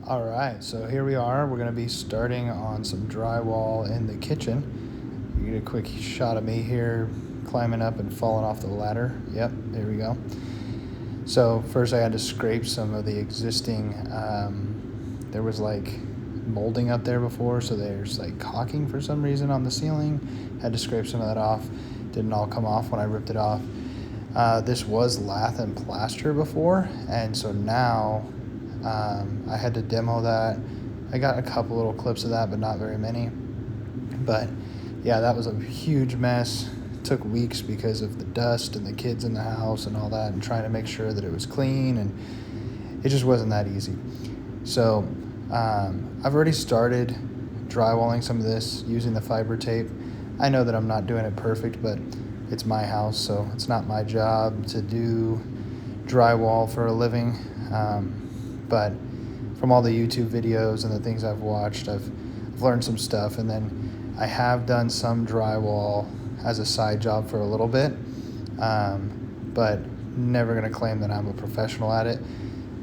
All right, so here we are. We're going to be starting on some drywall in the kitchen. You get a quick shot of me here climbing up and falling off the ladder. Yep, there we go. So first I had to scrape some of the existing, there was like molding up there before, so there's like caulking for some reason on the ceiling. Had to scrape some of that off. Didn't all come off when I ripped it off. This was lath and plaster before, and so now I had to demo that. I got a couple little clips of that, but not very many. But yeah, that was a huge mess. It took weeks because of the dust and the kids in the house and all that, and trying to make sure that it was clean, and it just wasn't that easy. So I've already started drywalling some of this using the fiber tape. I know that I'm not doing it perfect, but it's my house, so it's not my job to do drywall for a living. But from all the YouTube videos and the things I've watched, I've learned some stuff, and then I have done some drywall as a side job for a little bit, but never going to claim that I'm a professional at it.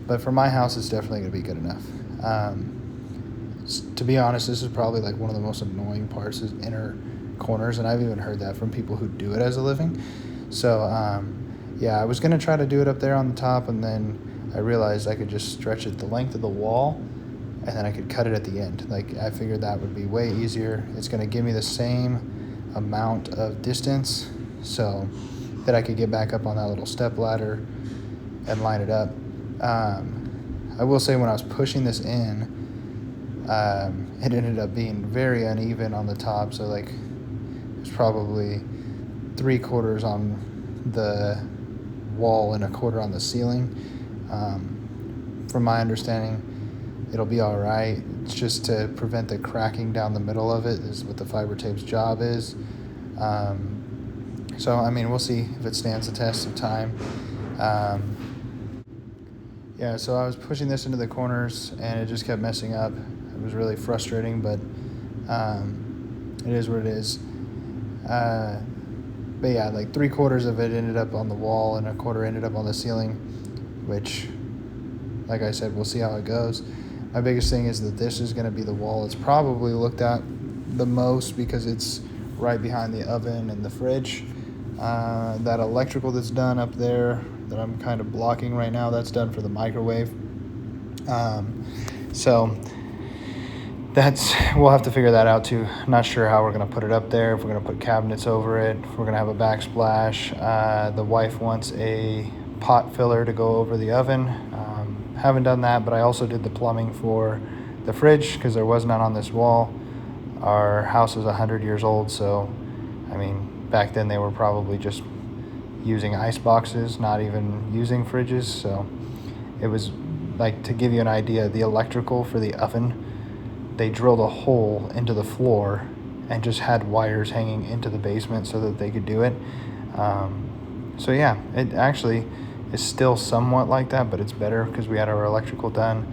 But for my house, it's definitely going to be good enough. To be honest, this is probably like one of the most annoying parts is inner corners, and I've even heard that from people who do it as a living. So yeah, I was going to try to do it up there on the top, and then I realized I could just stretch it the length of the wall, and then I could cut it at the end. Like, I figured that would be way easier. It's going to give me the same amount of distance so that I could get back up on that little step ladder and line it up. I will say when I was pushing this in, it ended up being very uneven on the top. So like it was probably 3/4 on the wall and 1/4 on the ceiling. From my understanding, it'll be all right. It's just to prevent the cracking down the middle of it is what the fiber tape's job is. So, I mean, we'll see if it stands the test of time. Yeah, so I was pushing this into the corners, and it just kept messing up. It was really frustrating, but it is what it is. But yeah, like 3/4 of it ended up on the wall, and 1/4 ended up on the ceiling, which, like I said, we'll see how it goes. My biggest thing is that this is going to be the wall it's probably looked at the most because it's right behind the oven and the fridge. That electrical that's done up there that I'm kind of blocking right now, that's done for the microwave. So we'll have to figure that out too. Not sure how we're going to put it up there, if we're going to put cabinets over it, if we're going to have a backsplash. The wife wants a pot filler to go over the oven. Haven't done that, but I also did the plumbing for the fridge because there was none on this wall. Our house is 100 years old, so I mean, back then they were probably just using ice boxes, not even using fridges. So it was like, to give you an idea, the electrical for the oven, they drilled a hole into the floor and just had wires hanging into the basement so that they could do it. So yeah, it actually is still somewhat like that, but it's better because we had our electrical done.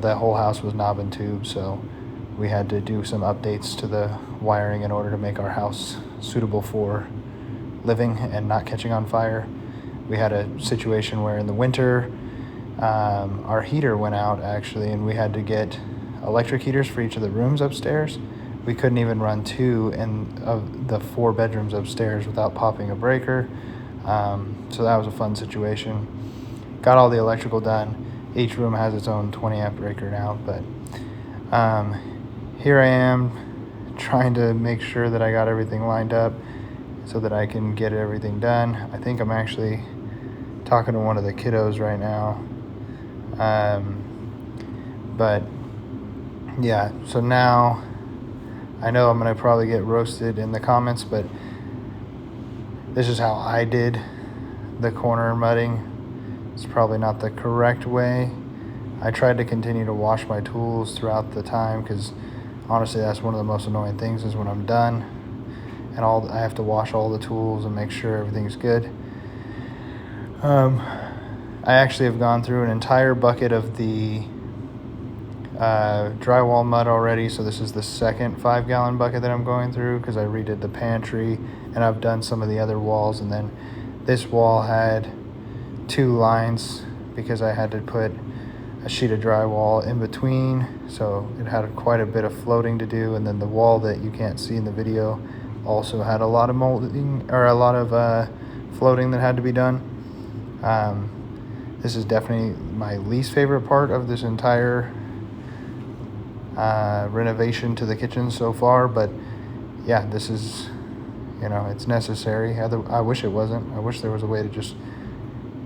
The whole house was knob and tube, so we had to do some updates to the wiring in order to make our house suitable for living and not catching on fire. We had a situation where in the winter, our heater went out actually, and we had to get electric heaters for each of the rooms upstairs. We couldn't even run 2 of the 4 bedrooms upstairs without popping a breaker. So that was a fun situation. Got all the electrical done. Each room has its own 20 amp breaker now, but here I am trying to make sure that I got everything lined up so that I can get everything done. I think I'm actually talking to one of the kiddos right now. But yeah, so now I know I'm going to probably get roasted in the comments, but this is how I did the corner mudding. It's probably not the correct way. I tried to continue to wash my tools throughout the time because honestly that's one of the most annoying things is when I'm done and I have to wash all the tools and make sure everything's good. I actually have gone through an entire bucket of the drywall mud already, so this is the second 5-gallon bucket that I'm going through because I redid the pantry and I've done some of the other walls, and then this wall had 2 lines because I had to put a sheet of drywall in between, so it had quite a bit of floating to do. And then the wall that you can't see in the video also had a lot of molding, or a lot of floating that had to be done. This is definitely my least favorite part of this entire renovation to the kitchen so far, but yeah, this is, it's necessary. I wish it wasn't. I wish there was a way to just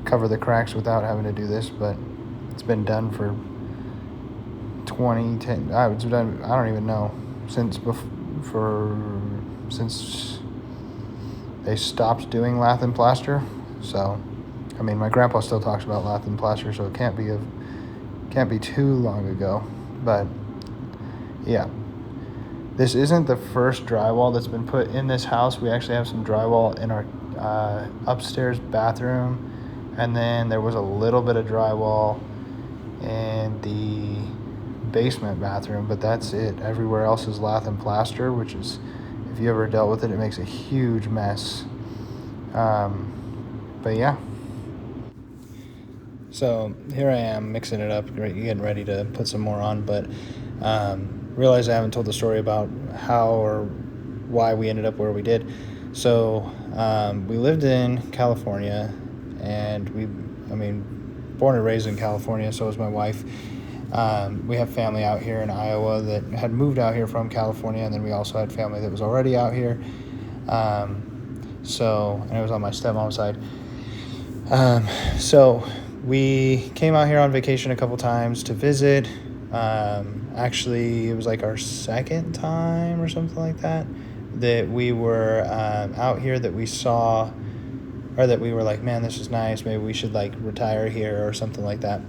cover the cracks without having to do this, but it's been done for 2010. It's done, I don't even know, since they stopped doing lath and plaster. So I mean, my grandpa still talks about lath and plaster, so it can't be too long ago. But yeah, this isn't the first drywall that's been put in this house. We actually have some drywall in our upstairs bathroom, and then there was a little bit of drywall in the basement bathroom, but that's it. Everywhere else is lath and plaster, which is, if you ever dealt with it, it makes a huge mess. But yeah. So here I am mixing it up, getting ready to put some more on, but realize I haven't told the story about how or why we ended up where we did. So we lived in California, and born and raised in California, so was my wife. We have family out here in Iowa that had moved out here from California, and then we also had family that was already out here. And it was on my stepmom's side. So we came out here on vacation a couple times to visit. Actually, it was like our second time or something like that we were out here, that we saw, or that we were like, man, this is nice, maybe we should like retire here or something like that.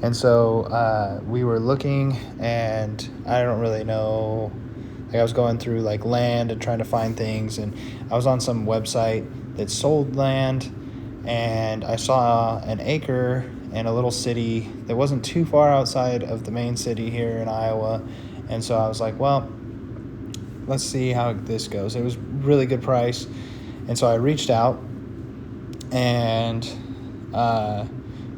And so we were looking, and I don't really know, like I was going through like land and trying to find things, and I was on some website that sold land, and I saw an acre in a little city that wasn't too far outside of the main city here in Iowa. And so I was like, well, let's see how this goes. It was really good price. And so I reached out, and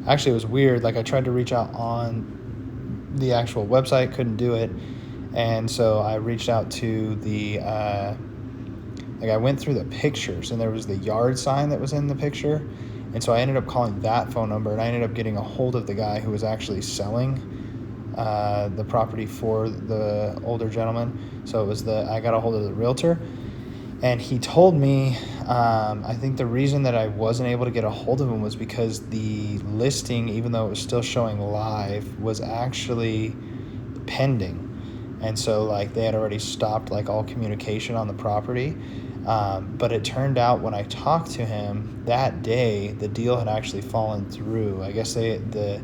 actually it was weird. Like I tried to reach out on the actual website, couldn't do it. And so I reached out to I went through the pictures, and there was the yard sign that was in the picture. And so I ended up calling that phone number, and I ended up getting a hold of the guy who was actually selling the property for the older gentleman. So I got a hold of the realtor, and he told me, I think the reason that I wasn't able to get a hold of him was because the listing, even though it was still showing live, was actually pending. And so like they had already stopped like all communication on the property. But it turned out when I talked to him that day, the deal had actually fallen through. I guess the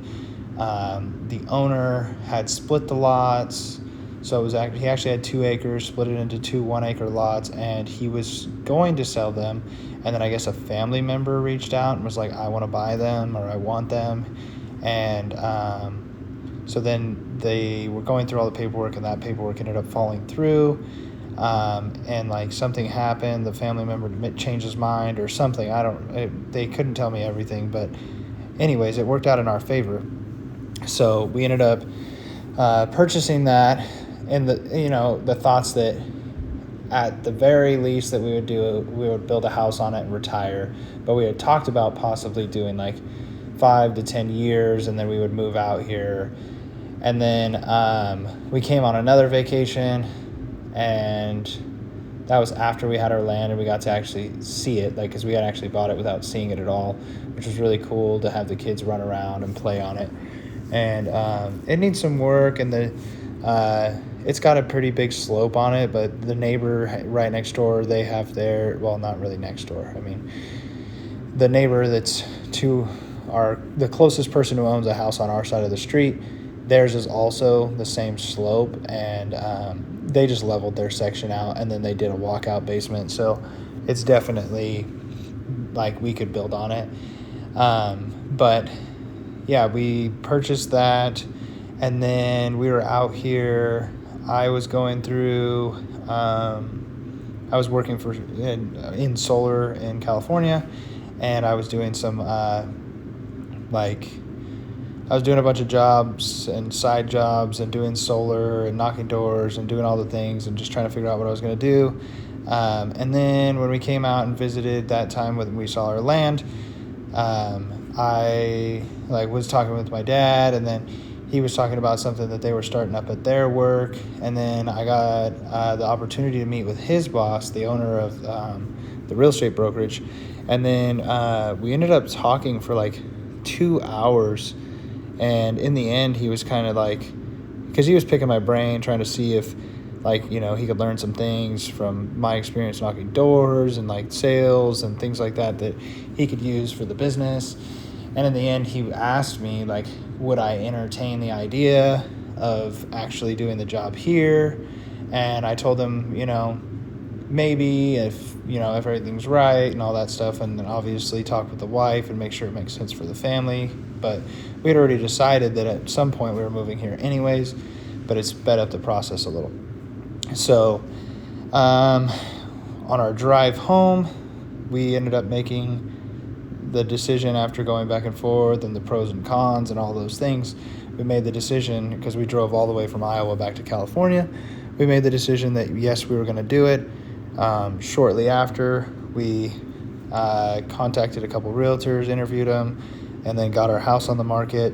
owner had split the lots. So he actually had 2 acres, split it into 2 1-acre lots, and he was going to sell them. And then I guess a family member reached out and was like, I want to buy them, or I want them. And so then they were going through all the paperwork, and that paperwork ended up falling through. And like something happened, the family member changed his mind or something. They couldn't tell me everything, but anyways, it worked out in our favor. So we ended up purchasing that, and the thoughts that at the very least that we would build a house on it and retire. But we had talked about possibly doing like 5 to 10 years, and then we would move out here. And then we came on another vacation, and that was after we had our land and we got to actually see it, like, because we had actually bought it without seeing it at all, which was really cool to have the kids run around and play on it. And it needs some work, and it's got a pretty big slope on it, but the neighbor right next door, they have not really next door. I mean, the neighbor that's the closest person who owns a house on our side of the street, theirs is also the same slope, and they just leveled their section out, and then they did a walkout basement. So it's definitely like we could build on it. But yeah, we purchased that, and then we were out here. I was going through, I was working in solar in California, and I was doing some I was doing a bunch of jobs and side jobs and doing solar and knocking doors and doing all the things and just trying to figure out what I was going to do. And then when we came out and visited that time when we saw our land, I was talking with my dad, and then he was talking about something that they were starting up at their work. And then I got the opportunity to meet with his boss, the owner of the real estate brokerage. And then we ended up talking for like 2 hours. And in the end, he was kind of like, because he was picking my brain, trying to see if, he could learn some things from my experience knocking doors and like sales and things like that he could use for the business. And in the end, he asked me, like, would I entertain the idea of actually doing the job here? And I told him, maybe if everything's right and all that stuff, and then obviously talk with the wife and make sure it makes sense for the family. But we had already decided that at some point we were moving here anyways, but it sped up the process a little. So on our drive home, we ended up making the decision after going back and forth and the pros and cons and all those things. We made the decision, because we drove all the way from Iowa back to California, we made the decision that yes, we were going to do it. Shortly after, we contacted a couple realtors, interviewed them, and then got our house on the market,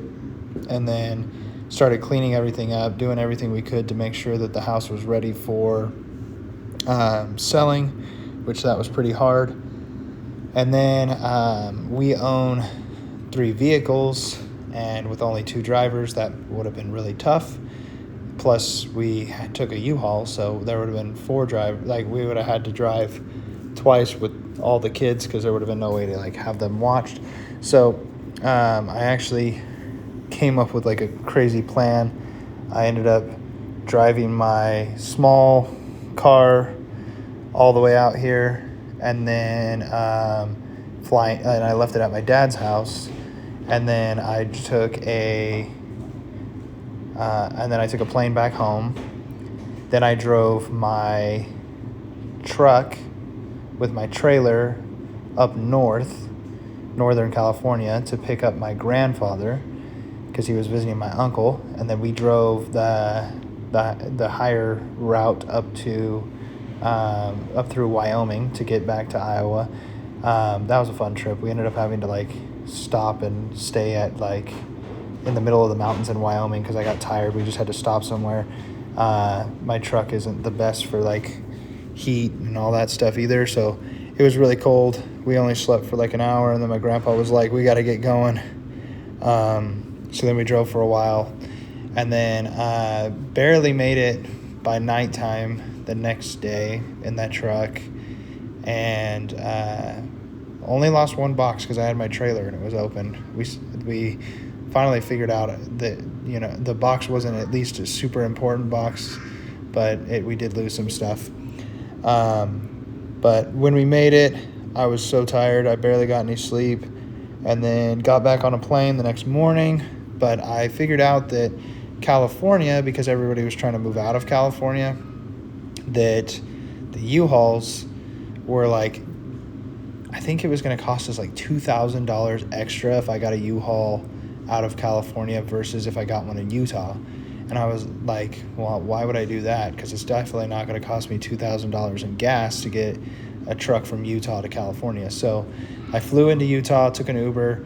and then started cleaning everything up, doing everything we could to make sure that the house was ready for selling, which that was pretty hard. And then we own 3 vehicles, and with only 2 drivers, that would have been really tough. Plus, we took a U-Haul, so there would have been 4 drivers. Like, we would have had to drive twice with all the kids, because there would have been no way to have them watched. So I actually came up with a crazy plan. I ended up driving my small car all the way out here, and then flying, and I left it at my dad's house, and then I took a plane back home. Then I drove my truck with my trailer up northern California, to pick up my grandfather, because he was visiting my uncle. And then we drove the higher route up through Wyoming to get back to Iowa. That was a fun trip. We ended up having to stop and stay at in the middle of the mountains in Wyoming, because I got tired. We just had to stop somewhere. My truck isn't the best for heat and all that stuff either, so it was really cold. We only slept for an hour, and then my grandpa was like, we got to get going. So then we drove for a while, and then barely made it by nighttime the next day in that truck, and only lost 1 box because I had my trailer and it was open. We finally figured out that the box wasn't at least a super important box, but we did lose some stuff. But when we made it, I was so tired, I barely got any sleep, and then got back on a plane the next morning. But I figured out that California, because everybody was trying to move out of California, that the U-Hauls were I think it was going to cost us $2,000 extra if I got a U-Haul out of California versus if I got one in Utah. And I was like, well, why would I do that? Because it's definitely not going to cost me $2,000 in gas to get a truck from Utah to California. So I flew into Utah, took an Uber,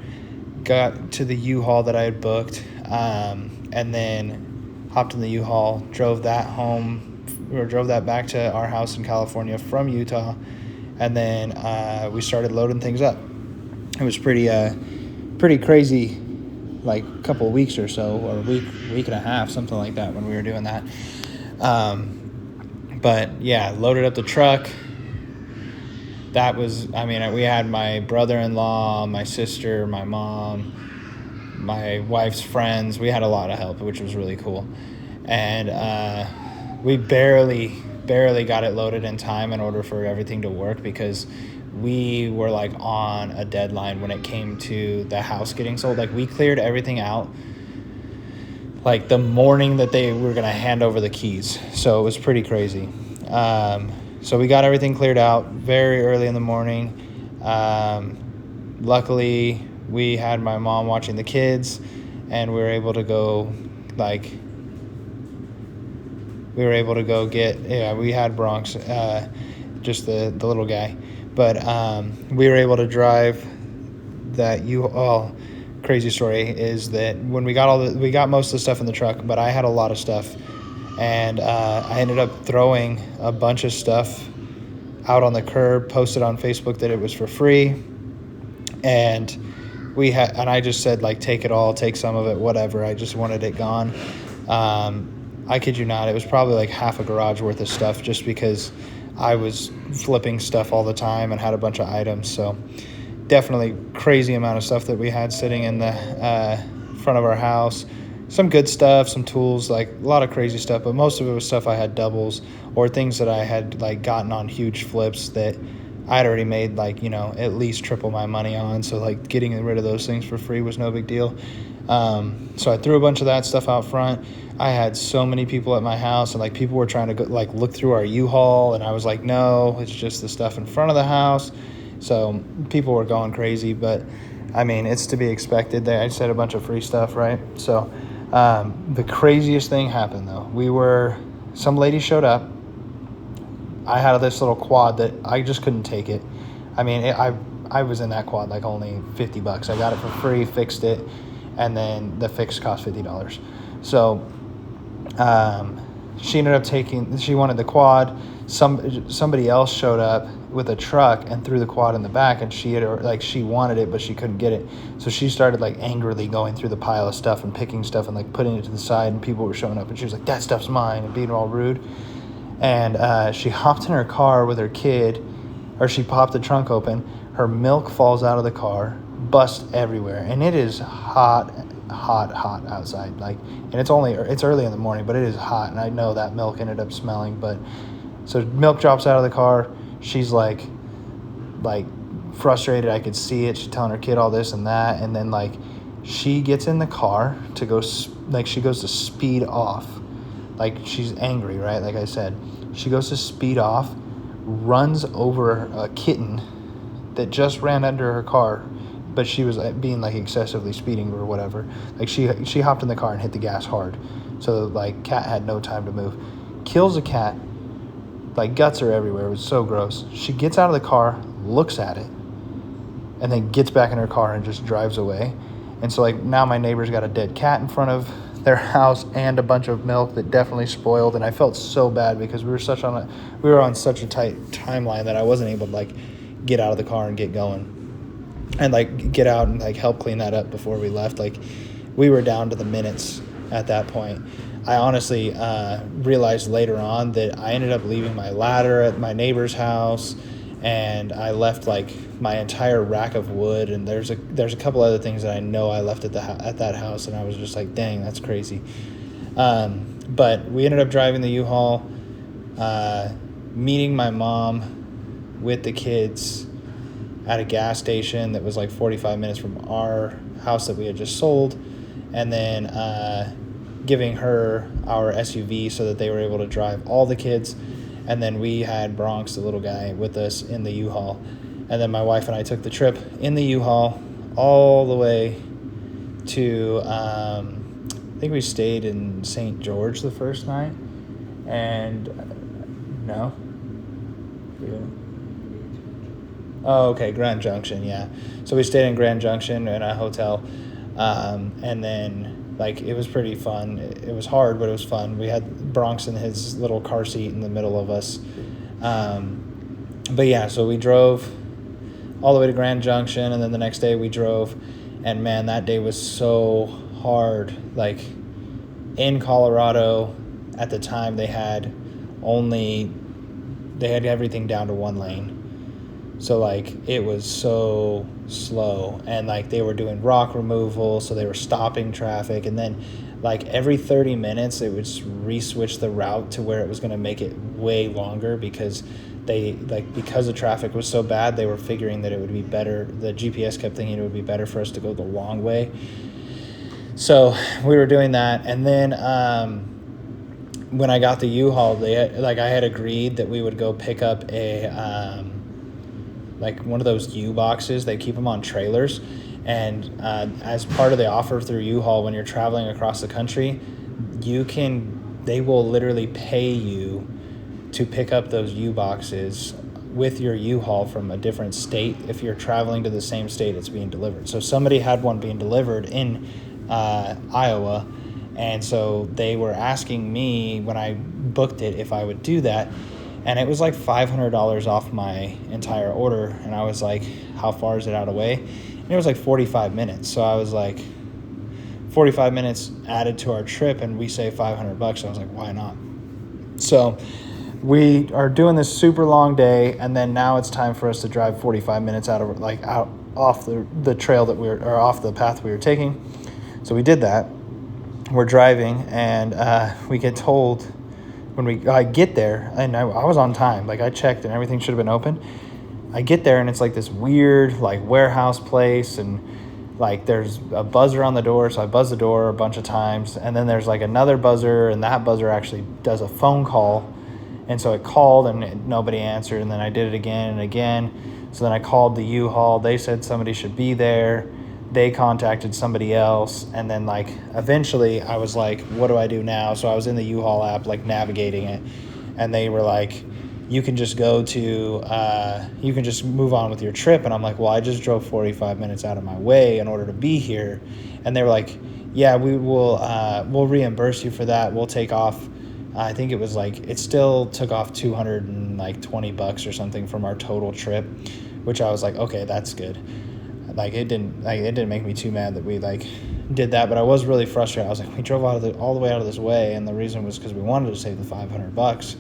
got to the U-Haul that I had booked, and then hopped in the U-Haul, drove that back to our house in California from Utah, and then we started loading things up. It was pretty crazy, a couple of weeks or so, or a week and a half, something like that, when we were doing that. But yeah, loaded up the truck. That was, we had my brother-in-law, my sister, my mom, my wife's friends. We had a lot of help, which was really cool. And we barely got it loaded in time in order for everything to work, because we were on a deadline when it came to the house getting sold. We cleared everything out the morning that they were going to hand over the keys. So it was pretty crazy. So we got everything cleared out very early in the morning. Luckily, we had my mom watching the kids, and we were able to go get, yeah, we had Bronx, just the little guy, but we were able to drive that crazy story is that when we got most of the stuff in the truck, but I had a lot of stuff, and I ended up throwing a bunch of stuff out on the curb, posted on Facebook that it was for free, and I just said, like, take it all, take some of it, whatever. I just wanted it gone. I kid you not, it was probably like half a garage worth of stuff, just because I was flipping stuff all the time and had a bunch of items. So definitely crazy amount of stuff that we had sitting in the front of our house. Some good stuff, some tools, like a lot of crazy stuff, but most of it was stuff I had doubles or things that I had like gotten on huge flips that I'd already made, like, at least triple my money on. So like getting rid of those things for free was no big deal. So I threw a bunch of that stuff out front. I had so many people at my house, and like people were trying to go, like, look through our U-Haul, and I was like, no, it's just the stuff in front of the house. So people were going crazy, but I mean, it's to be expected. I said a bunch of free stuff, right? So the craziest thing happened though. Some lady showed up. I had this little quad that I just couldn't take it. I mean, I was in that quad like only $50. I got it for free, fixed it, and then the fix cost $50. So she ended up she wanted the quad. Somebody else showed up with a truck and threw the quad in the back, and she wanted it, but she couldn't get it. So she started like angrily going through the pile of stuff and picking stuff and like putting it to the side, and people were showing up, and she was like, that stuff's mine, and being all rude. And she hopped in her car with her kid, or she popped the trunk open. Her milk falls out of the car, busts everywhere, and it is hot outside. Like, and it's early in the morning, but it is hot, and I know that milk ended up smelling. But so milk drops out of the car. She's like frustrated. I could see it. She's telling her kid all this and that, and then like she gets in the car to go, like she goes to speed off. Like, she's angry, right? Like I said, she goes to speed off, runs over a kitten that just ran under her car, but she was being like excessively speeding or whatever. Like she hopped in the car and hit the gas hard. So like cat had no time to move. Kills a cat, like guts are everywhere. It was so gross. She gets out of the car, looks at it, and then gets back in her car and just drives away. And so like now my neighbor's got a dead cat in front of their house and a bunch of milk that definitely spoiled, and I felt so bad because we were on such a tight timeline that I wasn't able to like get out of the car and get going and like get out and like help clean that up before we left. Like, we were down to the minutes at that point. I honestly realized later on that I ended up leaving my ladder at my neighbor's house, and I left like my entire rack of wood, and there's a couple other things that I know I left at that house, and I was just like, dang, that's crazy. But we ended up driving the U-Haul, meeting my mom with the kids at a gas station that was like 45 minutes from our house that we had just sold, and then giving her our SUV so that they were able to drive all the kids. And then we had Bronx, the little guy, with us in the U-Haul. And then my wife and I took the trip in the U-Haul all the way to, I think we stayed in St. George the first night. And, no? Oh, okay, Grand Junction, yeah. So we stayed in Grand Junction in a hotel. And then, like, it was pretty fun. It was hard, but it was fun. We had Bronx in his little car seat in the middle of us. But yeah, so we drove all the way to Grand Junction, and then the next day we drove, and man, that day was so hard. Like, in Colorado at the time, they had everything down to one lane. So like, it was so slow, and like they were doing rock removal, so they were stopping traffic, and then like every 30 minutes it would re-switch the route to where it was going to make it way longer, because because the traffic was so bad, they were figuring that it would be better. The GPS kept thinking it would be better for us to go the long way. So we were doing that, and then when I got the U-Haul, I had agreed that we would go pick up a like one of those U boxes. They keep them on trailers, And as part of the offer through U-Haul, when you're traveling across the country, they will literally pay you to pick up those U-boxes with your U-Haul from a different state if you're traveling to the same state it's being delivered. So somebody had one being delivered in Iowa, and so they were asking me when I booked it if I would do that, and it was like $500 off my entire order, and I was like, how far is it out of way? And it was like 45 minutes, so I was like, 45 minutes added to our trip, and we save $500. So I was like, why not? So we are doing this super long day, and then now it's time for us to drive 45 minutes out off the trail or off the path we were taking. So we did that. We're driving, and we get told when I get there, and I was on time. Like, I checked, and everything should have been open. I get there, and it's like this weird like warehouse place, and like there's a buzzer on the door, so I buzz the door a bunch of times, and then there's like another buzzer, and that buzzer actually does a phone call. And so it called, and nobody answered, and then I did it again and again. So then I called the U-Haul. They said somebody should be there. They contacted somebody else, and then like eventually I was like, what do I do now? So I was in the U-Haul app like navigating it, and they were like, you can just you can just move on with your trip. And I'm like, well, I just drove 45 minutes out of my way in order to be here. And they were like, yeah, we'll reimburse you for that. We'll take off, I think it was like, it still took off $220 or something from our total trip, which I was like, okay, that's good. Like, it didn't make me too mad that we like did that, but I was really frustrated. I was like, we drove all the way out of this way, and the reason was because we wanted to save the $500.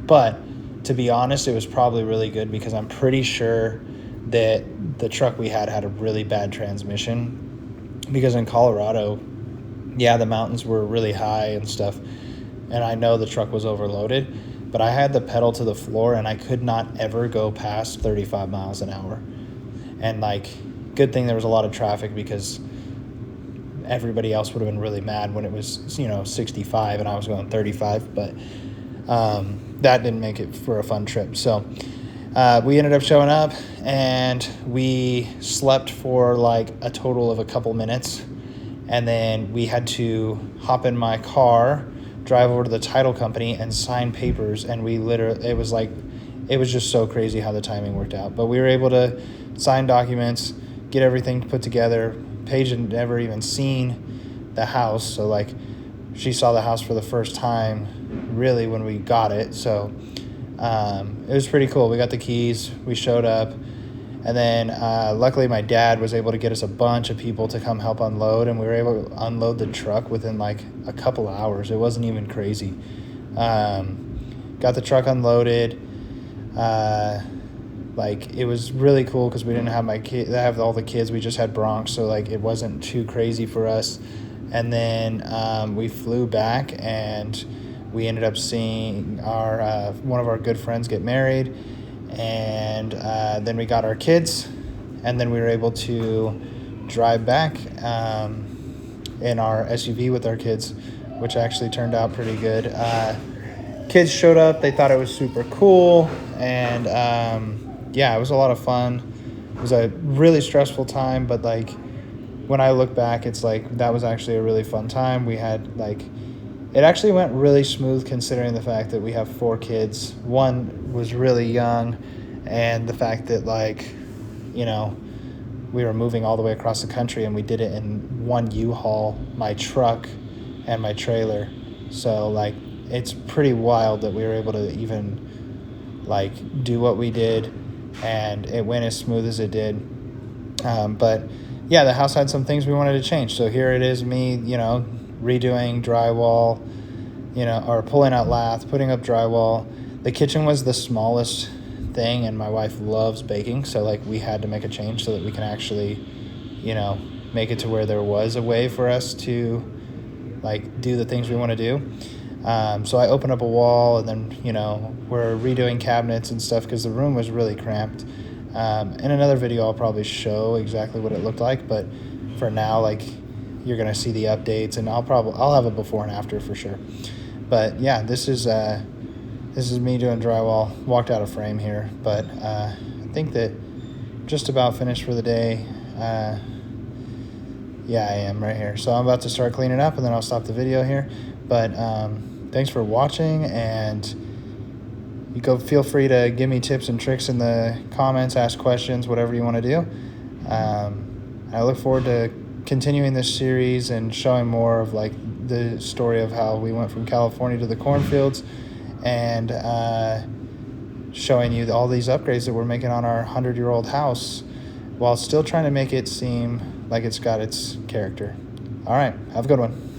But to be honest, it was probably really good, because I'm pretty sure that the truck we had a really bad transmission, because in Colorado, yeah, the mountains were really high and stuff, and I know the truck was overloaded, but I had the pedal to the floor, and I could not ever go past 35 miles an hour. And like, good thing there was a lot of traffic, because everybody else would have been really mad when it was 65 and I was going 35. But that didn't make it for a fun trip. So we ended up showing up, and we slept for like a total of a couple minutes, and then we had to hop in my car, drive over to the title company, and sign papers. And it was just so crazy how the timing worked out. But we were able to sign documents, get everything put together. Paige had never even seen the house, so like, she saw the house for the first time really when we got it. So it was pretty cool. We got the keys, we showed up, and then luckily my dad was able to get us a bunch of people to come help unload, and we were able to unload the truck within like a couple hours. It wasn't even crazy. Got the truck unloaded. Like, it was really cool, because we didn't have all the kids. We just had Bronx, so like, it wasn't too crazy for us. And then we flew back, and we ended up seeing one of our good friends get married, and then we got our kids, and then we were able to drive back in our SUV with our kids, which actually turned out pretty good. Kids showed up. They thought it was super cool, and yeah, it was a lot of fun. It was a really stressful time, but like, when I look back, it's like, that was actually a really fun time. We had like, it actually went really smooth, considering the fact that we have 4 kids. One was really young, and the fact that like, we were moving all the way across the country, and we did it in one U-Haul, my truck and my trailer. So like, it's pretty wild that we were able to even like do what we did, and it went as smooth as it did. But yeah, the house had some things we wanted to change. So here it is, me, redoing drywall, or pulling out lath, putting up drywall. The kitchen was the smallest thing, and my wife loves baking, so like, we had to make a change so that we can actually, make it to where there was a way for us to like do the things we want to do. So I opened up a wall, and then, we're redoing cabinets and stuff, because the room was really cramped. In another video, I'll probably show exactly what it looked like, but for now, like, you're going to see the updates, and I'll have a before and after for sure. But yeah, this is me doing drywall. Walked out of frame here, but I think that just about finished for the day. Yeah, I am right here. So I'm about to start cleaning up, and then I'll stop the video here. But thanks for watching, and you feel free to give me tips and tricks in the comments, ask questions, whatever you want to do. I look forward to continuing this series and showing more of like the story of how we went from California to the cornfields, and showing you all these upgrades that we're making on our 100-year-old house while still trying to make it seem like it's got its character. All right, have a good one.